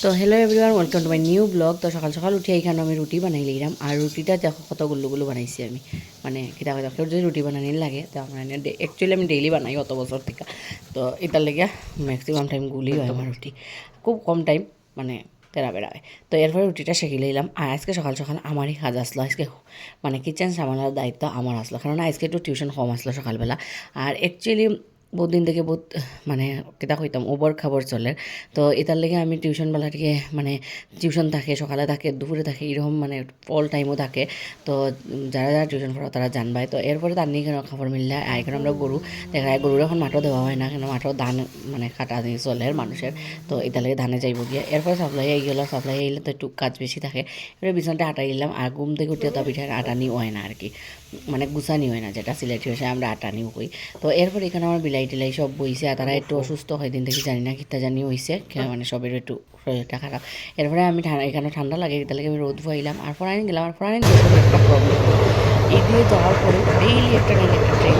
তো hello everyone, welcome to my new blog. তো সকাল সকাল উঠে এইখানে আমি রুটি বানাই লিলাম। আর রুটিটা দেখো কত গুলো বানাইছি আমি, মানে কিতা কথা কেউ যদি রুটি বানানি লাগে তো আমার অ্যাকচুয়ালি আমি ডেইলি বানাই অত বছর থেকে। তো এটার লেগে ম্যাক্সিমাম টাইম গুলি হয় আমার রুটি, খুব কম টাইম মানে তেরা বেড়া হয়। তো এরপরে রুটিটা শেখে লইলাম। আর আজকে সকাল সকাল আমারই কাজ আসলো, আজকে মানে কিচেন সামলার দায়িত্ব আমার আসলো, কারণ আজকে একটু টিউশন কম আসলো সকালবেলা। আর অ্যাকচুয়ালি বহুত দিন থেকে বহুত মানে কিতা কইতাম ওবর খাবার চলে। তো এটার লেগে আমি টিউশনবেলাটিকে মানে টিউশন থাকে, সকালে থাকে, দুপুরে থাকে, এরকম মানে অল টাইমও থাকে। তো যারা যারা টিউশন পড়া তারা জানবাই। তো এরপরে তার নিয়ে কেন খাবার মিললে এখানে আমরা গরু দেখা যায়, গরুর এখন মাঠও দেওয়া হয় না, কেন মাঠও ধান মানে কাটা দিয়ে চলে মানুষের। তো এটার লেগে ধানে যাইব গিয়ে এরপরে সাপ্লাই এই গেল, সাপ্লাই এলে তো একটু কাজ বেশি থাকে। এবারে বিছানাটা আটা দিলাম। আর ঘুম থেকে উঠতে তো পিঠার আটানি হয় না আর কি, মানে গুছানি হয় না, যেটা সিলেটি ভাষায় আমরা আটানিও কই। তো এরপর এখানে আমার বিলাই টিলাই সব বইছে। আর তারা একটু অসুস্থ হয় দিন থেকে, জানি না কিতা জানি হয়েছে, মানে সবের একটু শরীরটা খারাপ। এরপরে আমি এখানে ঠান্ডা লাগে, এটা লাগে আমি রোদ ফুয়াইলাম। আর ফরাইন গেলাম। আর ফরাইন একটা প্রবলেম, এগুলো যাওয়ার পরে ডেইলি একটা না একটা ট্রেন